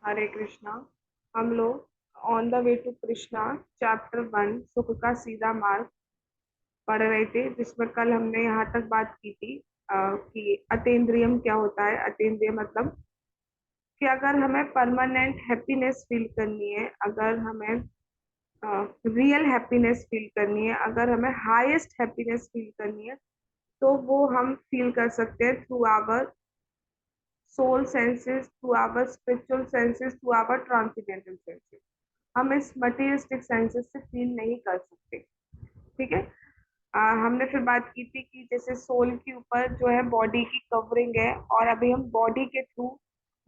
हरे कृष्णा। हम लोग on the way to Krishna chapter 1 सुख का सीधा मार्ग पढ़ रहे थे, जिसमें कल हमने यहाँ तक बात की थी कि अतीन्द्रियम क्या होता है। अतीन्द्रिय मतलब कि अगर हमें परमानेंट हैप्पीनेस फील करनी है, अगर हमें रियल हैप्पीनेस फील करनी है, अगर हमें हाईएस्ट हैप्पीनेस फील करनी है, तो वो हम फील कर सकते हैं through our soul senses, through our spiritual senses, through our transcendental senses. हम इस मटेरियलिस्टिक सेंसेस से फील नहीं कर सकते। ठीक है। हमने फिर बात की थी कि जैसे सोल के ऊपर जो है बॉडी की कवरिंग है, और अभी हम बॉडी के थ्रू,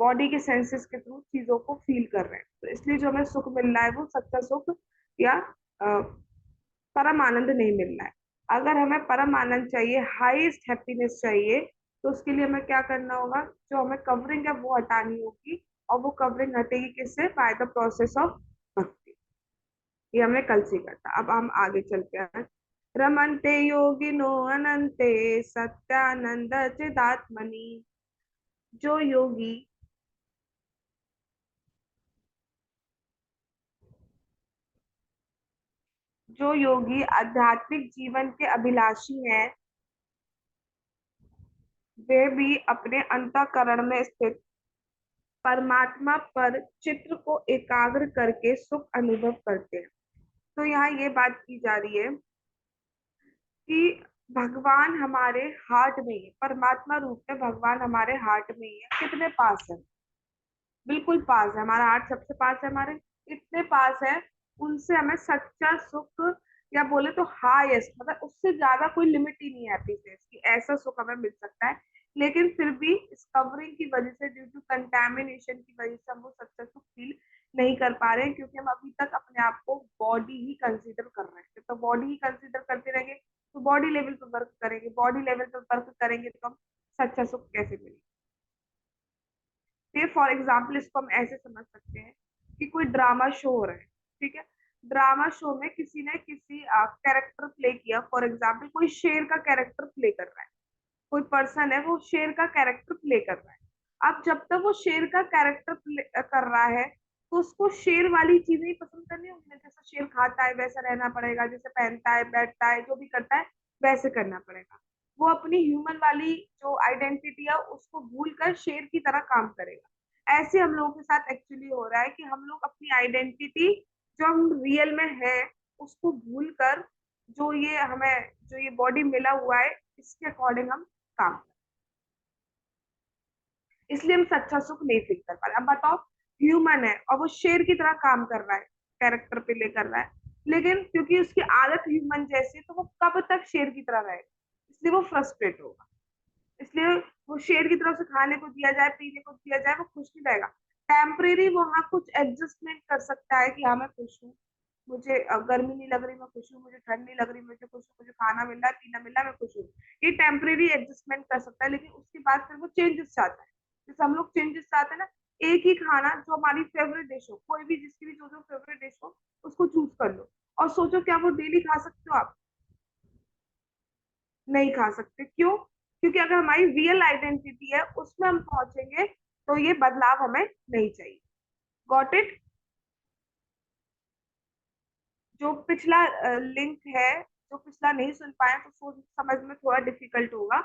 बॉडी के सेंसेस के थ्रू चीजों को फील कर रहे हैं, तो इसलिए जो हमें सुख मिल रहा है वो सच्चा सुख या परम आनंद नहीं मिल रहा है। अगर हमें परम आनंद चाहिए, हाईएस्ट हैप्पीनेस चाहिए, तो उसके लिए हमें क्या करना होगा? जो हमें कवरिंग है वो हटानी होगी, और वो कवरिंग हटेगी किससे? बाय द प्रोसेस ऑफ भक्ति। ये हमने कल सीखा था। अब हम आगे चलते हैं। रमन्ते योगिनो अनंते सत्यानंद चिदात्मनि। जो योगी जो योगी आध्यात्मिक जीवन के अभिलाषी हैं, वे भी अपने अंतःकरण में स्थित परमात्मा पर चित्र को एकाग्र करके सुख अनुभव करते हैं। तो यहाँ ये बात की जा रही है कि भगवान हमारे हार्ट में ही है, परमात्मा रूप में भगवान हमारे हार्ट में ही है। कितने पास है? बिल्कुल पास है। हमारा हार्ट सबसे पास है, हमारे इतने पास है। उनसे हमें सच्चा सुख, या बोले तो हाईएस्ट, मतलब उससे ज्यादा कोई लिमिट ही नहीं है हैप्पीनेस की, ऐसा सुख हमें मिल सकता है। लेकिन फिर भी इस कवरिंग की वजह से, ड्यू टू कंटेमिनेशन की वजह से, हम वो सच्चा सुख फील नहीं कर पा रहे हैं, क्योंकि हम अभी तक अपने आप को बॉडी ही कंसीडर कर रहे हैं। तो बॉडी ही कंसीडर करते रहेंगे तो बॉडी लेवल पर वर्क करेंगे, बॉडी लेवल पर वर्क करेंगे तो हम सच्चा सुख कैसे मिलेगा? फिर फॉर एग्जाम्पल इसको हम ऐसे समझ सकते हैं कि कोई ड्रामा शो हो रहा है। ठीक है। ड्रामा शो में किसी ने किसी कैरेक्टर प्ले किया, फॉर एग्जाम्पल कोई शेर का कैरेक्टर प्ले कर रहा है, कोई पर्सन है वो शेर का कैरेक्टर प्ले कर रहा है। अब जब तक वो शेर का कैरेक्टर प्ले कर रहा है, तो उसको शेर वाली चीजें ही पसंद करनी होंगी। जैसा शेर खाता है वैसा रहना पड़ेगा, जैसे पहनता है बैठता है जो भी करता है वैसे करना पड़ेगा। वो अपनी ह्यूमन वाली जो आइडेंटिटी है उसको भूल कर शेर की तरह काम करेगा। ऐसे हम लोगों के साथ एक्चुअली हो रहा है कि हम लोग अपनी आइडेंटिटी जो हम रियल में है उसको भूल कर, जो ये बॉडी मिला हुआ है इसके अकॉर्डिंग हम काम करें। इसलिए हम सच्चा सुख नहीं फील कर पा रहे। अब बताओ, ह्यूमन है और वो शेर की तरह काम कर रहा है, कैरेक्टर प्ले कर रहा है, लेकिन क्योंकि उसकी आदत ह्यूमन जैसी है, तो वो कब तक शेर की तरह रहेगा? इसलिए वो फ्रस्ट्रेट होगा। इसलिए वो शेर की तरफ से खाने को दिया जाए, पीने को दिया जाए, वो खुश नहीं रहेगा। टेम्परेरी वहां कुछ एडजस्टमेंट कर सकता है कि हाँ मैं खुश हूँ, मुझे गर्मी नहीं लग रही मैं खुश हूँ, मुझे ठंड नहीं लग रही मुझे खुश हूँ, मुझे खाना मिल रहा है पीना मिल रहा है मैं खुश हूँ। ये टेम्परेरी एडजस्टमेंट कर सकता है, लेकिन उसके बाद फिर वो चेंजेस चाहता है। जैसे हम लोग चेंजेस चाहते हैं ना, एक ही खाना जो हमारी फेवरेट डिश हो, कोई भी जिसकी भी जो जो फेवरेट डिश हो उसको चूज कर लो, और सोचो क्या वो डेली खा सकते हो आप? नहीं खा सकते। क्यों? क्योंकि अगर हमारी रियल आइडेंटिटी है उसमें हम पहुंचेंगे, तो ये बदलाव हमें नहीं चाहिए। Got it? जो पिछला लिंक है, जो पिछला नहीं सुन पाए तो सोच समझ में थोड़ा डिफिकल्ट होगा,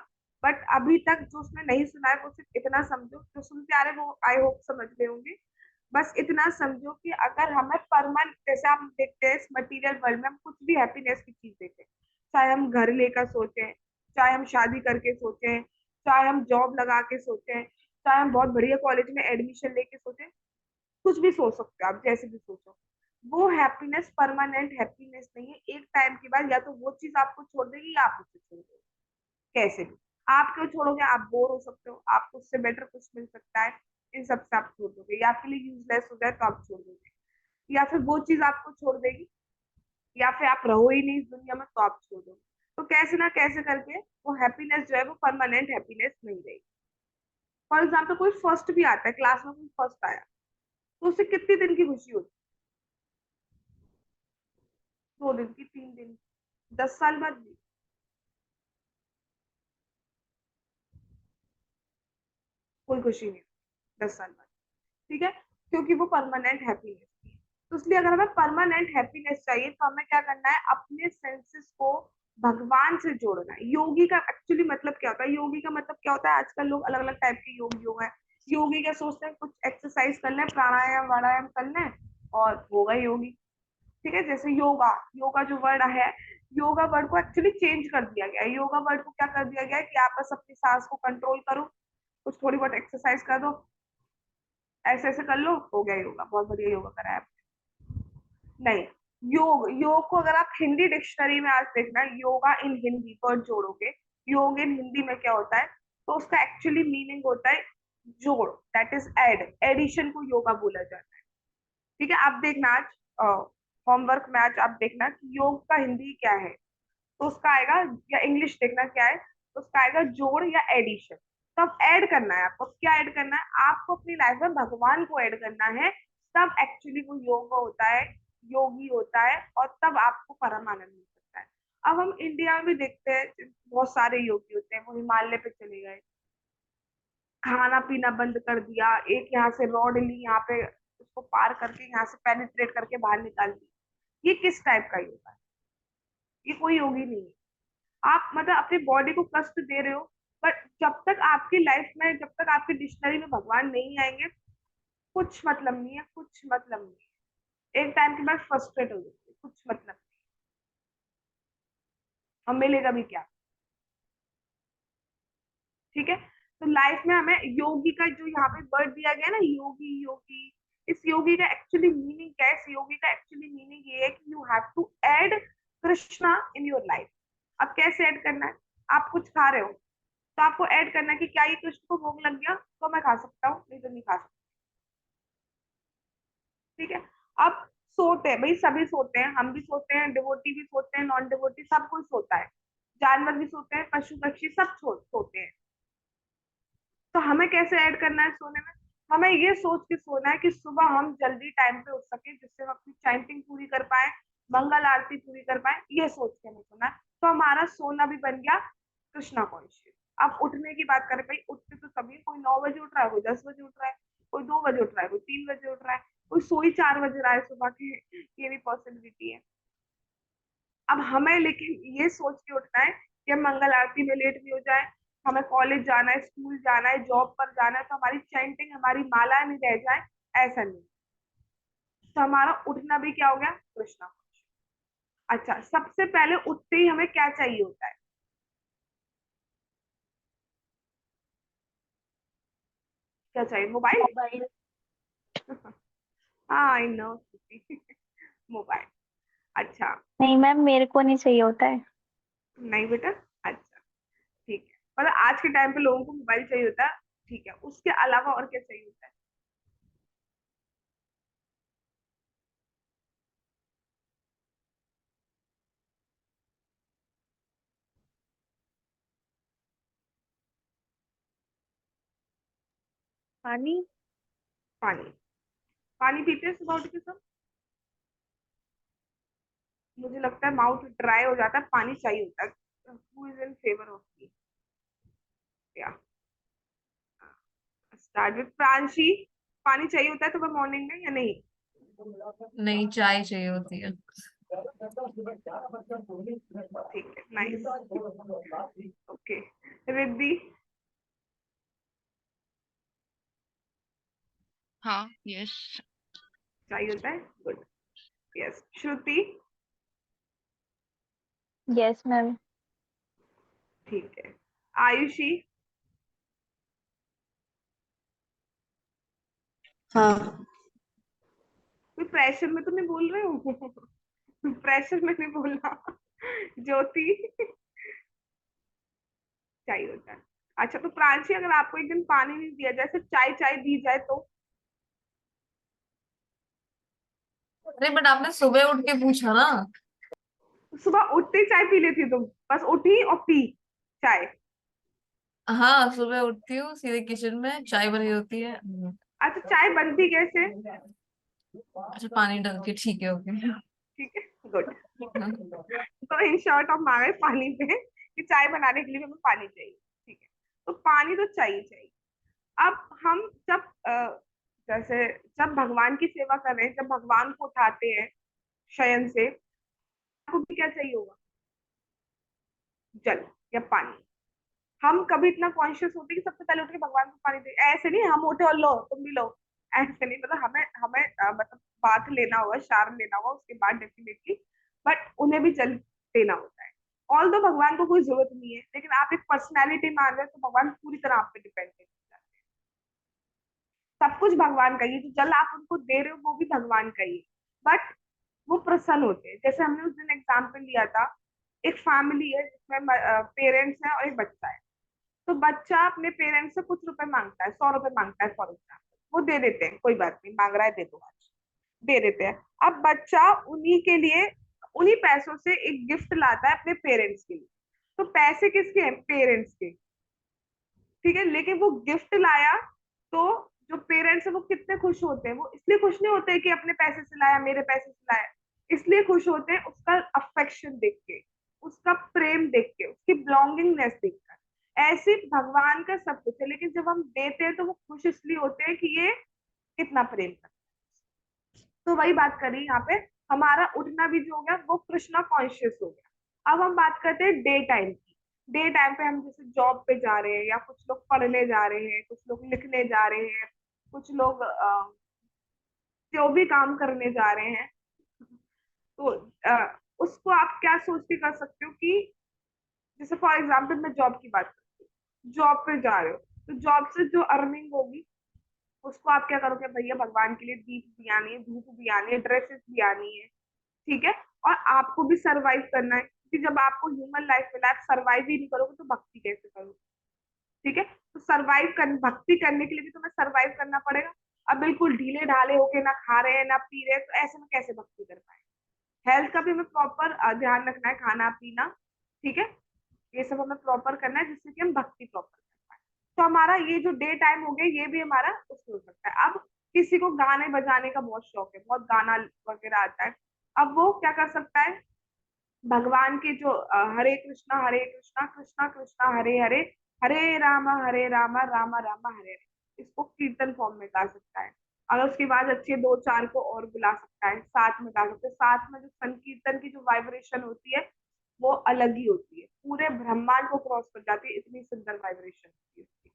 बट अभी तक जो उसने नहीं सुना है वो सिर्फ इतना समझो, जो सुनते आ रहे वो आई होप समझ गए होंगे। बस इतना समझो कि अगर हमें परमानेंट, जैसे हम देखते हैं इस मटेरियल वर्ल्ड में, हम कुछ भी हैप्पीनेस की चीज देखते हैं, चाहे हम घर लेकर सोचें, चाहे हम शादी करके सोचें, चाहे हम जॉब लगा के सोचें, चाहे हम बहुत बढ़िया कॉलेज में एडमिशन लेके सोचें, कुछ भी सोच सकते हो आप, जैसे भी सोचो। वो हैप्पीनेस परमानेंट हैप्पीनेस नहीं है। एक टाइम के बाद या तो वो चीज आपको छोड़ देगी या आप उससे छोड़ दोगे, कैसे भी। आप क्यों छोड़ोगे? आप बोर हो सकते हो, आपको उससे बेटर कुछ मिल सकता है, इन सब से आप छोड़ दोगे, या आपके लिए यूजलेस हो जाए तो आप छोड़ दोगे, या फिर वो चीज आपको छोड़ देगी, या फिर आप रहो ही नहीं इस दुनिया में तो आप छोड़ दोगे। तो कैसे ना कैसे करके वो हैप्पीनेस जो है वो परमानेंट हैप्पीनेस नहीं रहेगी। फॉर एग्जाम्पल कोई फर्स्ट भी आता है, क्लास में कोई फर्स्ट आया, तो उसे कितनी दिन की खुशी होती 2 दिन की, 3 दिन की, 10 साल बाद भी कोई खुशी नहीं, 10 साल बाद। ठीक है। क्योंकि वो परमानेंट हैप्पीनेस थी। तो इसलिए अगर हमें परमानेंट हैप्पीनेस चाहिए तो हमें क्या करना है, अपने सेंसेस को भगवान से जोड़ना है। योगी का एक्चुअली मतलब क्या होता है, योगी का मतलब क्या होता है, आजकल लोग अलग अलग टाइप के योग है। योगी क्या सोचते हैं, कुछ एक्सरसाइज कर लें, प्राणायाम वाणायाम कर लें और हो गए योगी। ठीक है, जैसे योगा, योगा जो वर्ड है, योगा वर्ड को एक्चुअली चेंज कर दिया गया है। योगा वर्ड को क्या कर दिया गया है कि आप बस अपनी सांस को कंट्रोल करो, कुछ थोड़ी बहुत एक्सरसाइज कर दो, ऐसे ऐसे कर लो, हो गया योगा, बहुत बढ़िया योगा करा है। नहीं, योग, योग को अगर आप हिंदी डिक्शनरी में आज देखना, योगा इन हिंदी वर्ड जोड़ोगे, योग इन हिंदी में क्या होता है, तो उसका एक्चुअली मीनिंग होता है जोड़, दैट इज एड, एडिशन को योगा बोला जाता है। ठीक है, आप देखना आज होमवर्क में, आज आप देखना कि योग का हिंदी क्या है, तो उसका आएगा, या इंग्लिश देखना क्या है, तो उसका आएगा जोड़ या एडिशन। तो अब ऐड करना है आपको, क्या ऐड करना है आपको, अपनी लाइफ में भगवान को ऐड करना है, तब एक्चुअली वो योग होता है, योगी होता है, और तब आपको परम आनंद मिल सकता है। अब हम इंडिया में भी देखते हैं बहुत सारे योगी होते हैं, वो हिमालय पे चले गए, खाना पीना बंद कर दिया, एक यहाँ से रॉड ली, यहाँ पे उसको पार करके यहाँ से पेनिट्रेट करके बाहर निकाल दी। ये किस टाइप का योगा है, ये कोई योगी नहीं है। आप मतलब अपनी बॉडी को कष्ट दे रहे हो, बट जब तक आपकी लाइफ में, जब तक आपकी डिक्शनरी में भगवान नहीं आएंगे, कुछ मतलब नहीं है, कुछ मतलब नहीं है। एक टाइम के बाद फ्रस्ट्रेट हो जाते, कुछ मतलब नहीं, और मिलेगा भी क्या। ठीक है, तो लाइफ में हमें योगी का जो यहाँ पे वर्ड दिया गया ना, योगी, योगी, इस योगी का एक्चुअली मीनिंग क्या है, इस योगी का एक्चुअली मीनिंग ये है कि you have to add Krishna in your life. अब कैसे ऐड करना है, आप कुछ खा रहे हो, तो आपको ऐड करना है कि क्या ये कृष्ण को भोग लग गया तो मैं खा सकता हूँ, नहीं तो नहीं खा सकता। ठीक है, अब सोते हैं भाई, सभी सोते हैं, हम भी सोते हैं, डिवोटी भी सोते हैं, नॉन डिवोटी, सब कोई सोता है, जानवर भी सोते हैं, पशु पक्षी सब सोते हैं। तो हमें कैसे ऐड करना है सोने में, हमें ये सोच के सोना है कि सुबह हम जल्दी टाइम पे उठ सके, जिससे हम अपनी चैंटिंग पूरी कर पाए, मंगल आरती पूरी कर पाए, ये सोच के हमें सोना है। तो हमारा सोना भी बन गया कृष्णा कॉन्शियस। अब उठने की बात करें भाई, उठते तो सभी, कोई 9 बजे उठ रहा है, कोई 10 बजे उठ रहा है, कोई 2 बजे उठ रहा है, कोई 3 बजे उठ रहा है, कोई सोई 4 बजे रहा है सुबह के, ये भी पॉसिबिलिटी है। अब हमें लेकिन ये सोच के उठना है कि हम मंगल आरती में लेट भी हो जाए, हमें कॉलेज जाना है, स्कूल जाना है, जॉब पर जाना है, तो हमारी चैंटिंग, हमारी माला नहीं रह जाए, ऐसा नहीं। तो हमारा उठना भी क्या हो गया, कृष्णा। अच्छा, सबसे पहले उठते ही हमें क्या चाहिए होता है, क्या चाहिए, मोबाइल। मोबाइल। हाँ, आई नो। मोबाइल। अच्छा, नहीं मैम, मेरे को नहीं चाहिए होता है। नहीं बेटा, अच्छा, ठीक है, मतलब आज के टाइम पे लोगों को मोबाइल चाहिए होता है, ठीक है, उसके अलावा और क्या चाहिए होता है। पानी। पानी। पानी पीते हैं सुबह उठ के सब, मुझे लगता है माउथ ड्राई हो जाता है, पानी चाहिए होता है। Who is in favour of T, या स्टार्ट विद प्रांशी। पानी चाहिए होता है सुबह मॉर्निंग में या नहीं। नहीं, चाय चाहिए होती है। ठीक है, नाइस, ओके। रिद्धि, हाँ, यस। चाहिए होता है, गुड, यस। श्रुति, यस मैम। ठीक है। आयुषी, हाँ। कोई प्रेशर में तो नहीं बोल रहे हो। प्रेशर में नहीं बोलना। ज्योति, चाहिए होता है। अच्छा, तो प्रांशी, अगर आपको एक दिन पानी नहीं दिया जाए, सिर्फ चाय चाय दी जाए तो। अरे बट आपने सुबह उठ के पूछा ना। सुबह उठते ही चाय पी लेती तुम, बस उठी और पी चाय। हाँ, सुबह उठती हूँ, सीधे किचन में चाय बनी होती है। अच्छा, चाय बनती कैसे। अच्छा, पानी डाल के, ठीक है, ओके। ठीक है, गुड। तो इन शॉर्ट हम आ गए पानी पे, कि चाय बनाने के लिए हमें पानी चाहिए। ठीक है, तो पानी तो चाहिए चाहिए। अब हम जब जैसे जब भगवान की सेवा कर रहे हैं, जब भगवान को उठाते हैं शयन से, आपको भी क्या चाहिए होगा? जल या पानी। हम कभी इतना कॉन्शियस होते हैं कि सबसे पहले उठ के भगवान को पानी दे, ऐसे नहीं हम उठे और लो तुम भी लो, ऐसे नहीं। मतलब हमें हमें मतलब बात लेना होगा, शार लेना होगा, उसके बाद डेफिनेटली बट उन्हें भी जल देना होता है। ऑल दो भगवान को कोई जरूरत नहीं है, लेकिन आप एक पर्सनैलिटी मान रहे हैं तो भगवान पूरी तरह आप पे डिपेंडेंट है। सब कुछ भगवान का ही है, जो जल आप उनको दे रहे हो वो भी भगवान का ही है। बट वो प्रसन्न होते हैं। जैसे हमने उस दिन एग्जाम्पल लिया था, एक फैमिली है जिसमें पेरेंट्स हैं और एक बच्चा है। तो बच्चा अपने पेरेंट्स से कुछ रुपए मांगता है, 100 रुपए मांगता है फॉर एग्जाम्पल, वो दे देते हैं, कोई बात नहीं मांग रहा है दे दो आज, दे देते हैं। अब बच्चा उन्हीं के लिए, उन्हीं पैसों से एक गिफ्ट लाता है अपने पेरेंट्स के लिए। तो पैसे किसके हैं? पेरेंट्स के। ठीक है, लेकिन वो गिफ्ट लाया तो जो पेरेंट्स है वो कितने खुश होते हैं? वो इसलिए खुश नहीं होते कि अपने पैसे से लाया, मेरे पैसे से लाया, इसलिए खुश होते हैं उसका अफेक्शन देख के, उसका प्रेम देख के, उसकी बिलोंगिंगनेस देख कर। ऐसे भगवान का सब कुछ है, लेकिन जब हम देते हैं तो वो खुश इसलिए होते हैं कि ये कितना प्रेम करता है। तो वही बात करी यहाँ पे, हमारा उठना भी जो हो गया वो कृष्णा कॉन्शियस हो गया। अब हम बात करते हैं डे टाइम की। डे टाइम पे हम जैसे जॉब पे जा रहे हैं, या कुछ लोग पढ़ने जा रहे हैं, कुछ लोग लिखने जा रहे हैं, कुछ लोग जो भी काम करने जा रहे हैं। तो उसको आप क्या सोच के कर सकते हो कि जैसे फॉर एग्जाम्पल मैं जॉब की बात करती हूँ, जॉब पे जा रहे हो तो जॉब से जो अर्निंग होगी उसको आप क्या करोगे? भैया भगवान के लिए दीप भी आनी है, धूप भी आनी है, ड्रेसेस भी आनी है। ठीक है, और आपको भी सरवाइव करना है, क्योंकि जब आपको ह्यूमन लाइफ में आप सरवाइव ही नहीं करोगे तो भक्ति कैसे करोगे? ठीक है, तो सरवाइव कर, भक्ति करने के लिए भी तुम्हें सरवाइव करना पड़ेगा। अब बिल्कुल ढीले ढाले होके ना खा रहे हैं ना पी रहे हैं, तो ऐसे में कैसे भक्ति कर पाए? हेल्थ का भी हमें प्रॉपर ध्यान रखना है, खाना पीना। ठीक है, ये सब हमें प्रॉपर करना है जिससे कि हम भक्ति प्रॉपर कर पाए। तो हमारा ये जो डे टाइम हो गया ये भी हमारा उसमें हो सकता है। अब किसी को गाने बजाने का बहुत शौक है, बहुत गाना वगैरह आता है, अब वो क्या कर सकता है? भगवान के जो हरे कृष्णा कृष्णा कृष्णा हरे हरे, हरे रामा रामा रामा हरे हरे, इसको कीर्तन फॉर्म में गा सकता है। अगर उसकी आवाज अच्छी है, दो चार को और बुला सकता है, साथ में गा सकते हैं। साथ में जो संकीर्तन की जो वाइब्रेशन होती है वो अलग ही होती है, पूरे ब्रह्मांड को क्रॉस कर जाती है, इतनी सुंदर वाइब्रेशन होती है उसकी।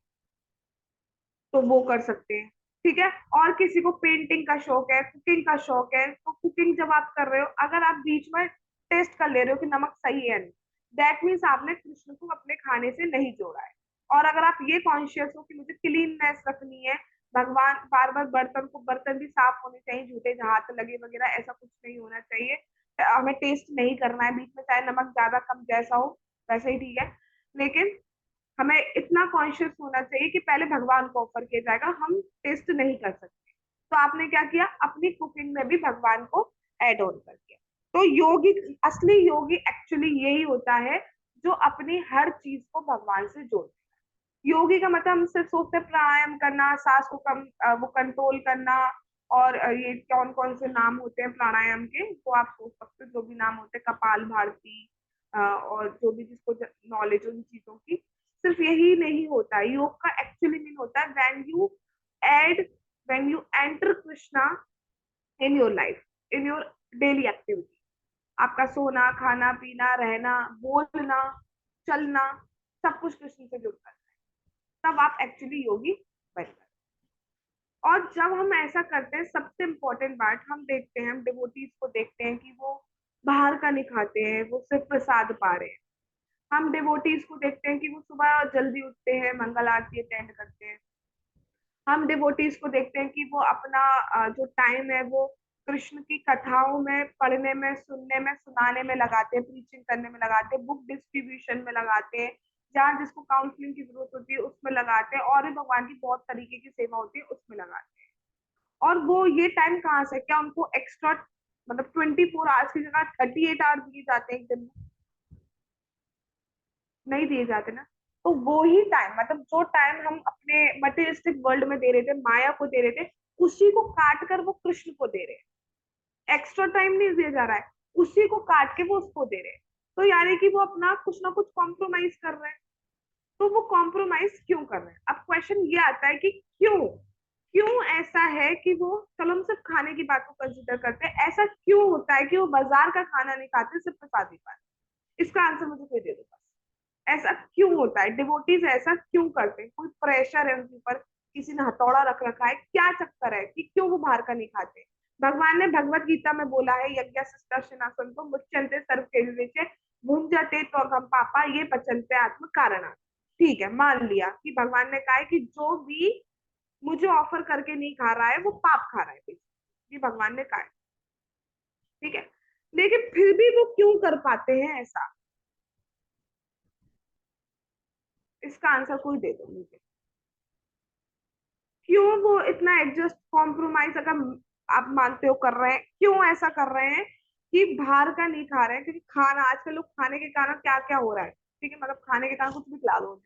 तो वो कर सकते हैं। ठीक है, और किसी को पेंटिंग का शौक है, कुकिंग का शौक है, तो कुकिंग जब आप कर रहे हो, अगर आप बीच में टेस्ट कर ले रहे हो कि नमक सही है नहीं, दैट मीन्स आपने कृष्ण को अपने खाने से नहीं जोड़ा है। और अगर आप ये कॉन्शियस हो कि मुझे क्लीननेस रखनी है, भगवान बार बार बर्तन को, बर्तन भी साफ होने चाहिए, झूठे हाथ लगे वगैरह ऐसा कुछ नहीं होना चाहिए, हमें टेस्ट नहीं करना है बीच में, चाहे नमक ज्यादा कम जैसा हो वैसे ही ठीक है, लेकिन हमें इतना कॉन्शियस होना चाहिए कि पहले भगवान को ऑफर किया जाएगा, हम टेस्ट नहीं कर सकते। तो आपने क्या किया? अपनी कुकिंग में भी भगवान को ऐड ऑन कर दिया। तो योगी, असली योगी एक्चुअली यही होता है जो अपनी हर चीज को भगवान से जोड़ता है। योगी का मतलब हम सिर्फ सोचते हैं प्राणायाम करना, सांस को कम वो कंट्रोल करना, और ये कौन कौन से नाम होते हैं प्राणायाम के वो आप सोच सकते हो, जो भी नाम होते हैं, कपाल भारती, और जो भी जिसको नॉलेज हो इन चीजों की। सिर्फ यही नहीं होता है, योग का एक्चुअली मीन होता है add when you enter Krishna in your life, in your daily activity. आपका सोना, खाना, पीना, रहना, बोलना, चलना, सब कुछ कृष्ण से जुड़ता है, तब आप एक्चुअली योगी बन जाते हैं। और जब हम ऐसा करते हैं, सबसे इम्पोर्टेंट बात, हम देखते हैं, हम डिवोटीज को देखते हैं कि वो बाहर का नहीं खाते हैं, वो सिर्फ प्रसाद पा रहे हैं। हम डिवोटीज को देखते हैं कि वो सुबह जल्दी उठते हैं, मंगल आरती अटेंड करते हैं। हम डिवोटीज को देखते हैं कि वो अपना जो टाइम है वो कृष्ण की कथाओं में पढ़ने में, सुनने में, सुनाने में लगाते हैं, प्रीचिंग करने में लगाते हैं, बुक डिस्ट्रीब्यूशन में लगाते हैं, जहाँ जिसको काउंसलिंग की जरूरत होती है उसमें लगाते हैं, और भी भगवान की बहुत तरीके की सेवा होती है उसमें लगाते हैं। और वो ये टाइम कहाँ से, क्या उनको एक्स्ट्रा मतलब 24 आवर्स की जगह 38 आवर्स दिए जाते हैं एक दिन में? नहीं दिए जाते ना। तो वो ही टाइम, मतलब जो टाइम हम अपने मटेरियलिस्टिक वर्ल्ड में दे रहे थे, माया को दे रहे थे, उसी को काट कर वो कृष्ण को दे रहे हैं। एक्स्ट्रा टाइम नहीं दिया जा रहा है, उसी को काट के वो उसको दे रहे हैं। तो यानी कि वो अपना कुछ ना कुछ कॉम्प्रोमाइज कर रहे हैं। तो वो कॉम्प्रोमाइज क्यों कर रहे हैं? अब क्वेश्चन ये आता है कि क्यों? क्यों ऐसा है कि वो, चलो हम सिर्फ खाने की बात को कंसिडर करते हैं, ऐसा क्यों होता है कि वो बाजार का खाना नहीं खाते सिर्फ प्रसादी पान? इसका आंसर मुझे कोई दे दो बस। ऐसा क्यों होता है? डिवोटीज ऐसा क्यों करते हैं? कोई प्रेशर है उनके ऊपर? किसी ने हथौड़ा रख रखा है? क्या चक्कर है कि क्यों वो बाहर का नहीं खाते? भगवान ने भगवत गीता में बोला है, यज्ञ शिष्टाशिनासन तो मुच्यन्ते सर्व खेलने भुंजते तो हम पापा ये पचनते आत्म कारणा। ठीक है, मान लिया कि भगवान ने कहा है कि जो भी मुझे ऑफर करके नहीं खा रहा है वो पाप खा रहा है, ये भगवान ने कहा है। ठीक है, लेकिन फिर भी वो क्यों कर पाते हैं ऐसा? इसका आंसर कोई दे दो मुझे। क्यों वो इतना एडजस्ट, कॉम्प्रोमाइज, अगर आप मानते हो कर रहे हैं, क्यों ऐसा कर रहे हैं कि बाहर का नहीं खा रहे हैं? क्योंकि खाना, आजकल लोग खाने के कारण क्या क्या हो रहा है, ठीक है, मतलब खाने के कारण कुछ भी खिला दो,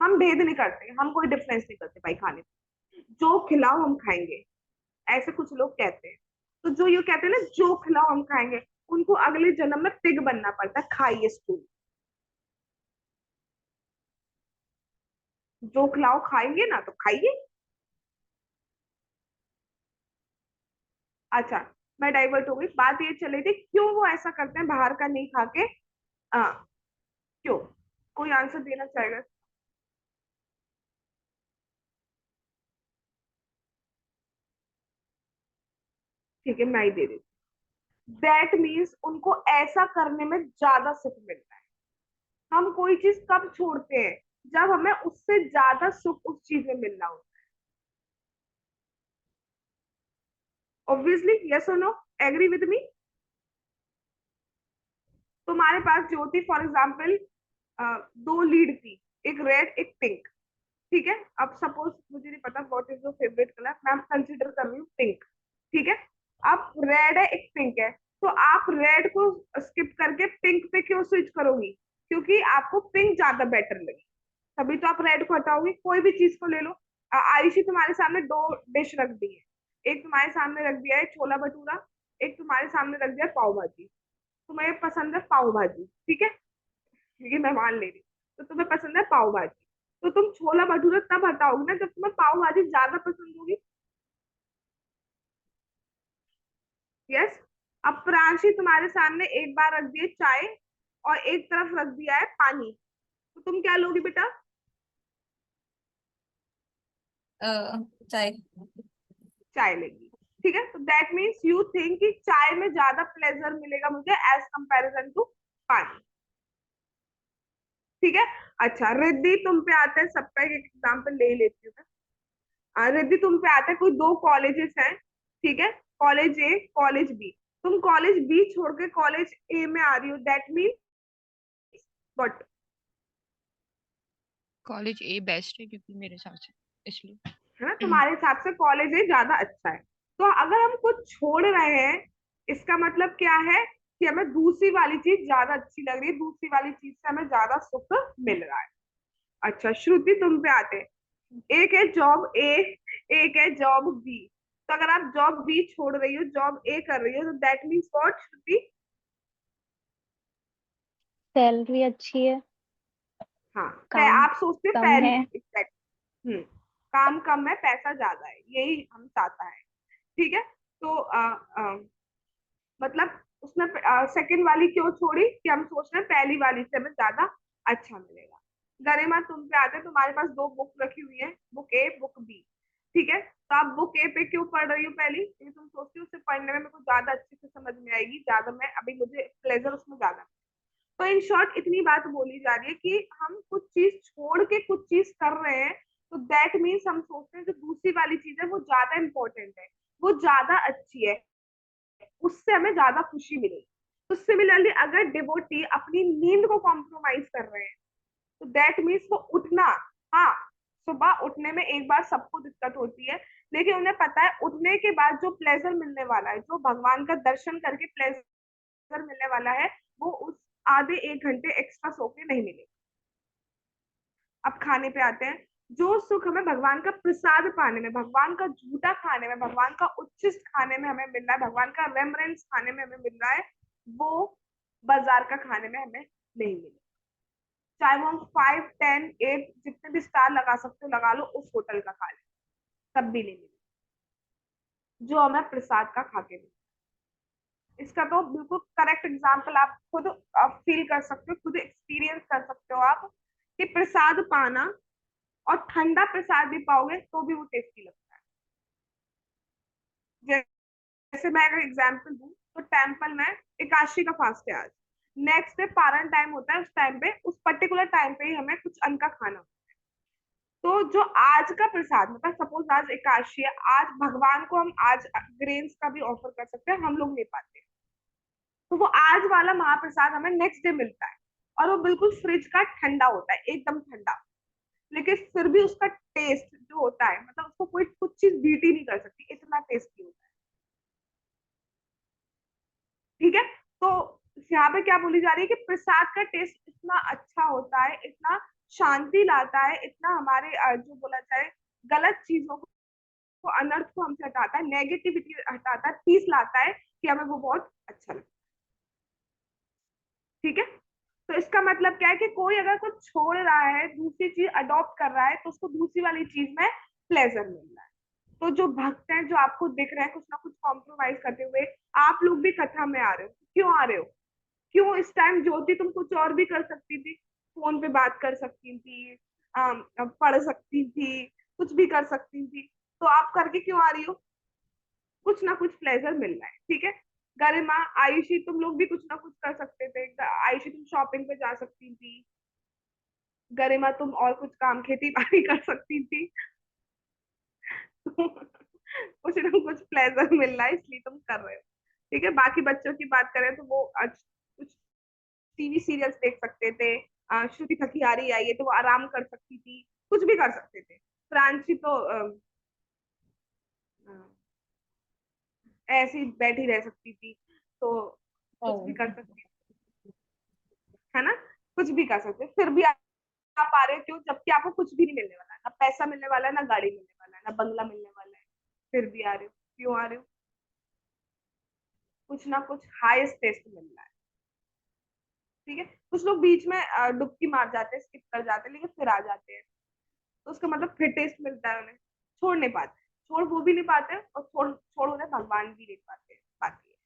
हम भेद नहीं करते, हम कोई डिफरेंस नहीं करते भाई खाने में, जो खिलाओ हम खाएंगे, ऐसे कुछ लोग कहते हैं। तो जो ये कहते हैं ना जो खिलाओ हम खाएंगे, उनको अगले जन्म में पिग बनना पड़ता है, खाइए स्कूल। जो खिलाओ खाएंगे ना तो खाइए। अच्छा, मैं डाइवर्ट हो गई, बात ये चली थी क्यों वो ऐसा करते हैं बाहर का नहीं खा के। आ, क्यों? कोई आंसर देना चाहेगा? ठीक है, मैं ही दे देती। दैट मीन्स उनको ऐसा करने में ज्यादा सुख मिलता है। हम कोई चीज कब छोड़ते हैं? जब हमें उससे ज्यादा सुख उस चीज में मिल रहा हो। ऑब्वियसली, यस और नो, एग्री विद मी? तुम्हारे पास ज्योति फॉर एग्जाम्पल दो लीड थी, एक रेड एक पिंक, ठीक है, अब सपोज मुझे नहीं पता what is your favourite colour, मैं कंसिडर कर रही हूँ पिंक, ठीक है। अब रेड है एक पिंक है, तो आप रेड को स्किप करके पिंक पे क्यों स्विच करोगी? क्योंकि आपको पिंक ज्यादा बेटर लगी, तभी तो आप रेड को हटाओगे। कोई भी चीज को ले लो, आयुषी तुम्हारे सामने दो डिश रख दी है, एक तुम्हारे सामने रख दिया है छोला भटूरा, एक तुम्हारे सामने रख दिया है पाव भाजी। तुम्हें पसंद है पाव भाजी, ठीक है, क्योंकि मैं मान ले रही हूँ, तो तुम्हें पसंद है पाव भाजी, तो तुम छोला भटूरा तब हटाओगे ना जब तुम्हें पाव भाजी ज्यादा पसंद होगी। यस। अब प्रांशी तुम्हारे सामने एक बार रख दिए चाय और एक तरफ रख दिया है पानी, तो तुम क्या लोगी बेटा? चाय। चाय लेगी, ठीक है। तो दैट मीन्स यू थिंक कि चाय में ज्यादा प्लेजर मिलेगा मुझे एज कंपैरिजन टू पानी, ठीक है। अच्छा रिद्धि, तुम पे आते हैं, सबका एक एग्जाम्पल ले लेती हूँ मैं। रिद्धि, तुम पे आते हैं, कोई दो कॉलेजेस हैं, ठीक है, कॉलेज ए कॉलेज बी, तुम कॉलेज बी छोड़ के कॉलेज ए में आ रही हो, that mean what? College A best है क्योंकि मेरे हिसाब से, इसलिए। है ना, तुम्हारे हिसाब से कॉलेज ए ज्यादा अच्छा है। तो अगर हम कुछ छोड़ रहे हैं, इसका मतलब क्या है कि हमें दूसरी वाली चीज ज्यादा अच्छी लग रही है, दूसरी वाली चीज से हमें ज्यादा सुख मिल रहा है। अच्छा श्रुति, तुम पे आते हैं, एक है जॉब ए, एक है जॉब बी, तो अगर आप जॉब बी छोड़ रही हो जॉब ए कर रही हो, तो that means what Shruti? Salary अच्छी है, हाँ, काम आप सोचते हैं कम पहले है। exact, काम कम है पैसा ज्यादा है, यही हम चाहता है, ठीक है। तो मतलब उसने सेकंड वाली क्यों छोड़ी कि हम सोच रहे हैं पहली वाली से हमें ज्यादा अच्छा मिलेगा। गरिमा, तुम पे आते हैं, तुम्हारे पास दो बुक रखी हुई है, बुक ए बुक बी, ठीक है, तो आप बुक ए पे क्यों पढ़ रही हो पहली? क्योंकि तुम सोचती हो उसे पढ़ने में मेरे को ज्यादा अच्छे से समझ में आएगी, ज्यादा मैं अभी मुझे प्लेजर उसमें ज्यादा। तो इन शॉर्ट इतनी बात बोली जा रही है कि हम कुछ चीज छोड़ के कुछ चीज कर रहे हैं, तो दैट मीन्स हम सोचते हैं जो दूसरी वाली चीज है वो ज्यादा इंपॉर्टेंट है, वो ज्यादा अच्छी है, उससे हमें ज्यादा खुशी मिलेगी। तो सिमिलरली अगर डिवोटी अपनी नींद को कॉम्प्रोमाइज कर रहे हैं, तो दैट मीन्स वो उठना, हाँ, सुबह उठने में एक बार सबको दिक्कत होती है, लेकिन उन्हें पता है उठने के बाद जो प्लेजर मिलने वाला है, जो भगवान का दर्शन करके प्लेजर मिलने वाला है, वो उस आधे एक घंटे एक्स्ट्रा सो के नहीं मिलेगा। अब खाने पे आते हैं, जो सुख हमें भगवान का प्रसाद पाने में, भगवान का झूठा खाने में, भगवान का उच्छिष्ट खाने में हमें मिल रहा है, भगवान का रेमरेंस खाने में हमें मिल रहा है, वो बाजार का खाने में हमें नहीं मिलेगा। चाहे वो हम 5, 10, 8 जितने भी स्टार लगा सकते हो लगा लो, उस होटल का खा ले, तब भी नहीं मिली जो हमें प्रसाद का खा के मिली। इसका तो बिल्कुल करेक्ट एग्जाम्पल आप खुद फील कर सकते हो, खुद एक्सपीरियंस कर सकते हो आप, कि प्रसाद पाना और ठंडा प्रसाद भी पाओगे तो भी वो टेस्टी लगता है। जैसे मैं अगर एग्जाम्पल दूं तो टेम्पल में एकादशी का फास्ट है आज, नेक्स्ट डे पारण टाइम होता है, उस टाइम पे उस पर्टिकुलर टाइम पे ही हमें कुछ अन्न का खाना होता है। तो जो आज का प्रसाद, मतलब सपोज आज एकादशी है, आज भगवान को हम आज ग्रेन्स का भी ऑफर कर सकते हैं, हम लोग नहीं पाते, तो वो आज वाला महाप्रसाद हमें नेक्स्ट डे मिलता है, और वो बिल्कुल फ्रिज का ठंडा होता है, एकदम ठंडा। लेकिन फिर भी उसका टेस्ट जो होता है, मतलब उसको कोई कुछ चीज बीट ही नहीं कर सकती, इतना टेस्टी होता है। ठीक है, तो यहाँ पे क्या बोली जा रही है कि प्रसाद का टेस्ट इतना अच्छा होता है, इतना शांति लाता है, इतना हमारे जो बोला जाए गलत चीजों को, अनर्थ को हमसे हटाता है, नेगेटिविटी हटाता है, पीस लाता है, कि हमें वो बहुत अच्छा लगता है। ठीक है, तो इसका मतलब क्या है कि कोई अगर कुछ छोड़ रहा है, दूसरी चीज अडॉप्ट कर रहा है, तो उसको दूसरी वाली चीज में प्लेजर मिल रहा है। तो जो भक्त हैं, जो आपको दिख रहे हैं कुछ ना कुछ कॉम्प्रोमाइज करते हुए, आप लोग भी कथा में आ रहे हो, क्यों आ रहे हो? क्यों इस टाइम ज्योति तुम कुछ और भी कर सकती थी, फोन पे बात कर सकती थी, पढ़ सकती थी, कुछ भी कर सकती थी, तो आप करके क्यों आ रही हो? कुछ ना कुछ प्लेजर मिल रहा है। ठीक है, गरिमा, आयुषी, तुम लोग भी कुछ ना कुछ कर सकते थे। आयुषी तुम शॉपिंग पे जा सकती थी, गरिमा तुम और कुछ काम खेती बाड़ी कर सकती थी। कुछ ना कुछ प्लेजर मिल रहा है, इसलिए तुम कर रहे हो। ठीक है, बाकी बच्चों की बात करें तो वो कुछ टीवी सीरियल्स देख सकते थे, श्रुति थकियारी आई है तो वो आराम कर सकती थी, कुछ भी कर सकते थे। प्रांशी तो अ, ऐसे ही बैठी रह सकती थी, तो कुछ भी कर सकती थी, है ना, कुछ भी कर सकते, फिर भी आप आ रहे हो क्यों? जबकि आपको कुछ भी नहीं मिलने वाला है, ना पैसा मिलने वाला है, ना गाड़ी मिलने वाला है, ना बंगला मिलने वाला है, फिर भी आ रहे हो, क्यों आ रहे हो? कुछ ना कुछ हाईएस्ट टेस्ट मिल रहा है। ठीक है, कुछ लोग बीच में डुबकी मार जाते हैं, स्किप कर जाते हैं, लेकिन फिर आ जाते हैं, तो उसका मतलब फिर टेस्ट मिलता है उन्हें, छोड़ नहीं पाते, छोड़ वो भी नहीं पाते, और छोड़ छोड़ उन्हें भगवान भी नहीं पाते पाती है।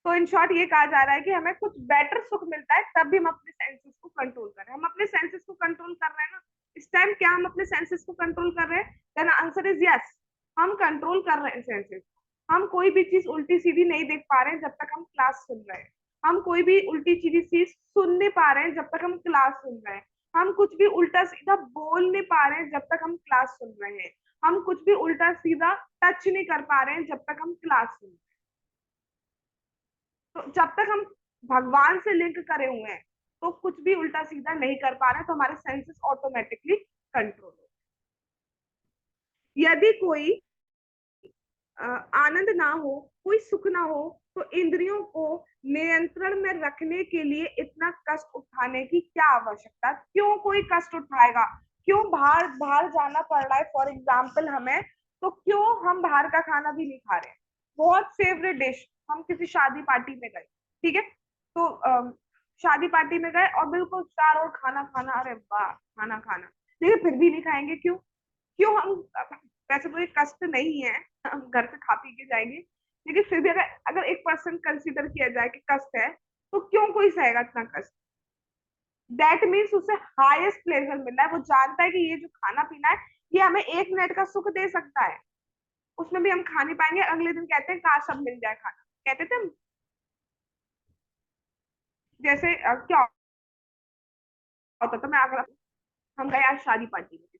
तो इन शॉर्ट ये कहा जा रहा है कि हमें कुछ बेटर सुख मिलता है तब भी हम अपने सेंसेस को कंट्रोल कर रहे हैं। हम अपने सेंसेस को कंट्रोल कर रहे हैं ना इस टाइम, क्या हम अपने सेंसेस को कंट्रोल कर रहे हैं? देन आंसर इज यस, हम कंट्रोल कर रहे हैं सेंसेस। हम कोई भी चीज उल्टी सीधी नहीं देख पा रहे हैं जब तक हम क्लास सुन रहे हैं, हम कोई भी उल्टी सीधी चीज सुन नहीं पा रहे हैं जब तक हम क्लास सुन रहे हैं, हम कुछ भी उल्टा सीधा बोल नहीं पा रहे हैं जब तक हम क्लास सुन रहे हैं, हम कुछ भी उल्टा सीधा टच नहीं कर पा रहे हैं जब तक हम क्लास सुन रहे हैं। तो जब तक हम भगवान से लिंक करे हुए हैं, तो कुछ भी उल्टा सीधा नहीं कर पा रहे हैं, तो हमारे सेंसेस ऑटोमेटिकली कंट्रोल हो। यदि कोई आनंद ना हो, कोई सुख ना हो, तो इंद्रियों को नियंत्रण में रखने के लिए इतना कष्ट उठाने की क्या आवश्यकता? क्यों कोई कष्ट उठाएगा? क्यों बाहर बाहर जाना पड़ रहा है फॉर एग्जाम्पल हमें, तो क्यों हम बाहर का खाना भी नहीं खा रहे हैं? बहुत फेवरेट डिश, हम किसी शादी पार्टी में गए, ठीक है, तो शादी पार्टी में गए और बिल्कुल चारों खाना खाना, अरे वाह खाना खाना, लेकिन फिर भी नहीं खाएंगे, क्यों? क्यों हम, वैसे तो ये कष्ट नहीं है, हम घर पे खा पी के जाएंगे, लेकिन फिर भी अगर अगर 1% कंसीडर किया जाए कि कष्ट है, तो क्यों कोई सहेगा इतना कष्ट? दैट मीन्स उसे हाईएस्ट प्लेजर मिल रहा है, वो जानता है कि ये जो खाना पीना है, ये हमें 1 मिनट का सुख दे सकता है, उसमें भी हम खा नहीं पाएंगे, अगले दिन कहते हैं काश अब मिल जाए खाना, कहते थे हम। जैसे क्या होता था, मैं अगर हम गए आज शादी पार्टी में,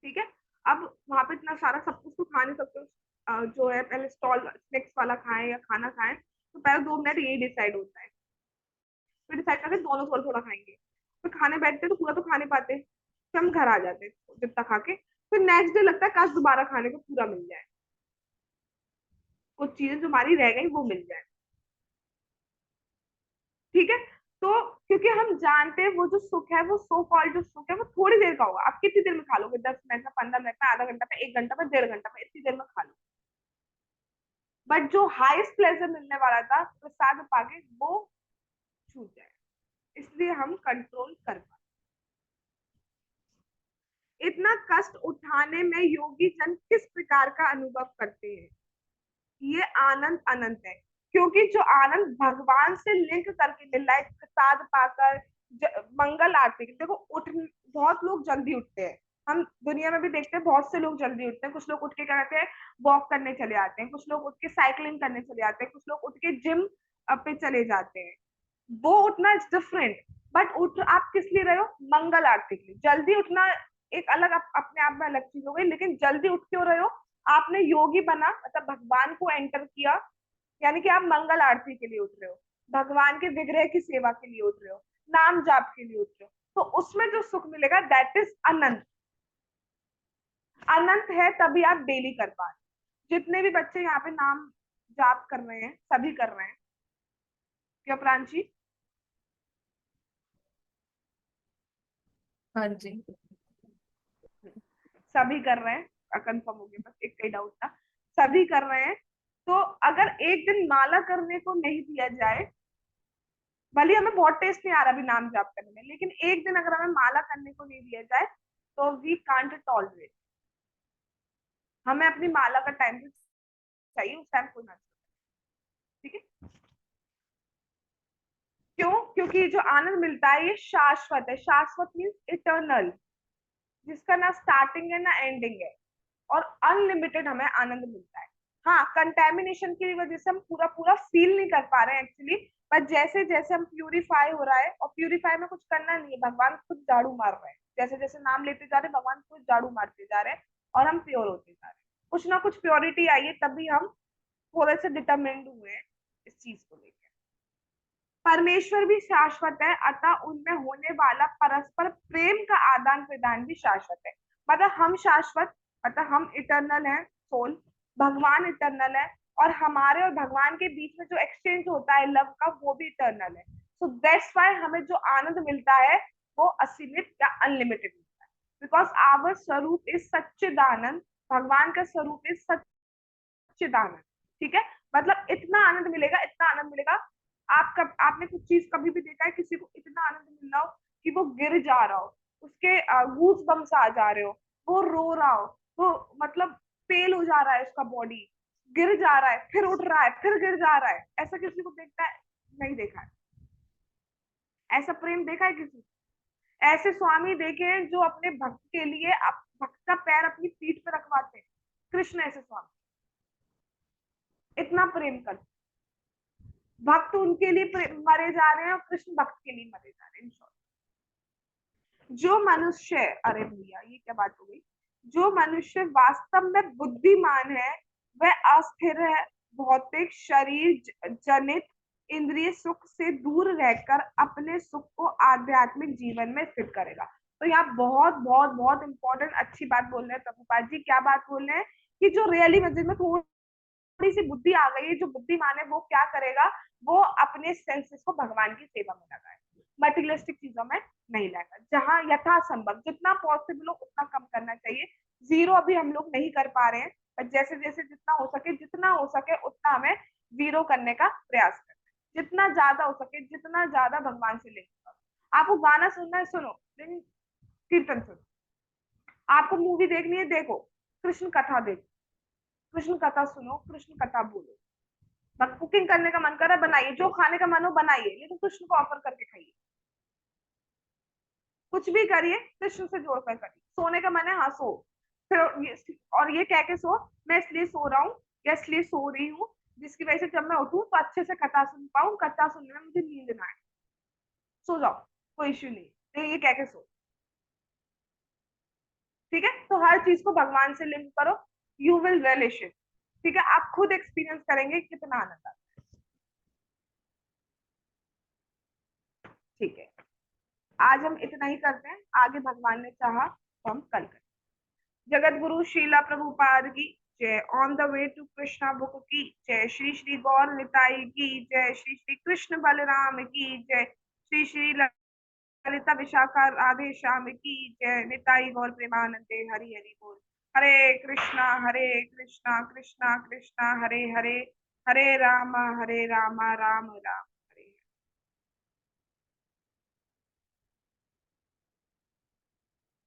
ठीक है, अब वहां पे इतना सारा सब कुछ तो खा नहीं सकते, जो है पहले स्टॉल स्नैक्स वाला खाएं या खाना खाएं, तो पहले 2 मिनट यही डिसाइड होता है, फिर डिसाइड करके दोनों थोड़ा थोड़ा खाएंगे, फिर खाने बैठते तो पूरा तो खा नहीं पाते, फिर हम घर आ जाते जितना खा के, फिर नेक्स्ट डे लगता है काश दोबारा खाने को पूरा मिल जाए, कुछ चीजें जो हमारी रह गई वो मिल जाए। ठीक है, तो क्योंकि हम जानते हैं वो जो सुख है, वो सो कॉल्ड जो सुख है, वो थोड़ी देर का होगा, आप कितनी देर में खा लोगे? 10 मिनट में, 15 मिनट में, आधा घंटा में, 1 घंटा में, 1.5 घंटा में, इतनी देर में खा लो। बट जो हाईएस्ट प्लेजर मिलने वाला था प्रसाद पाके, वो छूट जाए, इसलिए हम कंट्रोल कर पाए। इतना कष्ट उठाने में योगी जन किस प्रकार का अनुभव करते हैं? ये आनंद अनंत है, क्योंकि जो आनंद भगवान से लिंक करके मिल रहा है, प्रसाद पाकर, मंगल आरती। देखो उठ, बहुत लोग जल्दी उठते हैं, हम दुनिया में भी देखते हैं बहुत से लोग जल्दी उठते हैं। कुछ लोग उठ के क्या करते हैं, वॉक करने चले आते हैं, कुछ लोग उठ के साइकिलिंग करने चले आते हैं, कुछ लोग उठ के जिम पे चले जाते हैं। वो उठना इज डिफरेंट, बट उठ आप किस लिए रहे हो? मंगल आरती के लिए। जल्दी उठना एक अलग अपने आप में अलग चीज हो गई, लेकिन जल्दी उठ क्यों रहे हो? आपने योगी बना, मतलब भगवान को एंटर किया, यानी कि आप मंगल आरती के लिए उठ रहे हो, भगवान के विग्रह की सेवा के लिए उठ रहे हो, नाम जाप के लिए उठ रहे हो। तो उसमें जो सुख मिलेगा दैट इज अनंत। अनंत है तभी आप डेली कर पा रहे। जितने भी बच्चे यहाँ पे नाम जाप कर रहे हैं, सभी कर रहे हैं क्या प्रांची? हाँ जी। सभी कर रहे हैं, कंफर्म हो गया, बस एक ही डाउट था। सभी कर रहे हैं। तो अगर एक दिन माला करने को नहीं दिया जाए, भले हमें बहुत टेस्ट नहीं आ रहा अभी नाम जाप करने में, लेकिन एक दिन अगर हमें माला करने को नहीं दिया जाए तो वी कांट टॉलरेट। हमें अपनी माला का टाइम चाहिए, उस टाइम कोई ना। ठीक है? क्यों? क्योंकि जो आनंद मिलता है ये शाश्वत है। शाश्वत मीन्स इटर्नल, जिसका ना स्टार्टिंग है ना एंडिंग है, और अनलिमिटेड हमें आनंद मिलता है। हाँ, कंटेमिनेशन की वजह से हम पूरा पूरा फील नहीं कर पा रहे हैं एक्चुअली, पर जैसे जैसे हम प्यूरिफाई हो रहा है, और प्यूरिफाई में कुछ करना नहीं है, भगवान खुद झाड़ू मार रहे हैं। जैसे जैसे नाम लेते जा रहे हैं, भगवान खुद झाड़ू मारते जा रहे हैं, और हम प्योर होते जा रहे हैं। कुछ ना कुछ प्योरिटी आई है, तभी हम थोड़े से डिटरमिन्ड हुए हैं इस चीज को लेकर। परमेश्वर भी शाश्वत है, अतः उनमें होने वाला परस्पर प्रेम का आदान प्रदान भी शाश्वत है। मतलब हम शाश्वत, मतलब हम इटर्नल हैं, सोल, भगवान इटर्नल है, और हमारे और भगवान के बीच में जो एक्सचेंज होता है लव का, वो भी इटर्नल है। सो दैट्स व्हाई हमें जो आनंद मिलता है वो असीमित या अनलिमिटेड मिलता है, बिकॉज आवर स्वरूप इज सच्चिदानंद। भगवान का स्वरूप इज सच्चिदानंद। ठीक है? मतलब इतना आनंद मिलेगा, इतना आनंद मिलेगा। आपने कुछ चीज कभी भी देखा है किसी को इतना आनंद मिल रहा हो कि वो गिर जा रहा हो, उसके गूज बम्स आ जा रहे हो, वो रो रहा हो, वो मतलब फेल हो जा रहा है, उसका बॉडी गिर जा रहा है, फिर उठ रहा है, फिर गिर जा रहा है, ऐसा किसी को देखता है? नहीं देखा है। ऐसा प्रेम देखा है किसी? ऐसे स्वामी देखे हैं जो अपने भक्त के लिए भक्त का पैर अपनी पीठ पे रखवाते हैं। कृष्ण ऐसे स्वामी, इतना प्रेम करते, भक्त उनके लिए मरे जा रहे हैं, और कृष्ण भक्त के लिए मरे जा रहे हैं। इन शॉर्ट, जो मनुष्य, अरे भैया ये क्या बात हो गई, जो मनुष्य वास्तव में बुद्धिमान है वह अस्थिर है, भौतिक शरीर जनित इंद्रिय सुख से दूर रहकर अपने सुख को आध्यात्मिक जीवन में स्थित करेगा। तो यहाँ बहुत बहुत बहुत इंपॉर्टेंट अच्छी बात बोल रहे हैं प्रभुपाद जी। क्या बात बोल रहे हैं? कि जो रियली मस्जिद में थोड़ी सी बुद्धि आ गई है, जो बुद्धिमान है वो क्या करेगा? वो अपने सेंसेस को भगवान की सेवा में लगाए, मटेरियलिस्टिक चीजों में नहीं लाएगा। जहां यथासंभव जितना पॉसिबल हो उतना कम करना चाहिए। जीरो अभी हम लोग नहीं कर पा रहे हैं, पर जैसे जैसे जितना हो सके उतना हमें जीरो करने का प्रयास करना है। जितना ज्यादा हो सके, जितना ज्यादा भगवान से लिंक करो। आपको गाना सुनना है सुनो, लेकिन कीर्तन सुनो। आपको मूवी देखनी है देखो, कृष्ण कथा देखो, कृष्ण कथा सुनो, कृष्ण कथा बोलो। कुकिंग करने का मन कर रहा है बनाइए, जो खाने का मन हो बनाइए, लेकिन कृष्ण को ऑफर करके खाइए। कुछ भी करिए कृष्ण से जोड़कर करिए। सोने का मन है, हाँ सो, फिर और ये कह के सो, मैं इसलिए सो रहा हूँ या इसलिए सो रही हूँ जिसकी वजह से जब मैं उठूं तो अच्छे से कथा सुन पाऊं, कथा सुनने में मुझे नींद ना आए। सो जाओ, कोई इश्यू नहीं, तो ये कह के सो। ठीक है? तो हर चीज को भगवान से लिंक करो, यू विल रियलिश इट। ठीक है? आप खुद एक्सपीरियंस करेंगे कितना आनंद आता है। ठीक है, आज हम इतना ही करते हैं, आगे भगवान ने चाहा तो हम कल करें। जगत गुरु श्रीला प्रभुपाद की जय। On the way to Krishna book की जय। श्री श्री गौर निताई की जय। श्री श्री कृष्ण बलराम की जय। श्री श्री ललिता विशाखा राधे श्याम की जय। निताई गौर प्रेमानंदे हरि हरि बोल। हरे कृष्णा कृष्णा कृष्णा हरे हरे, हरे राम राम राम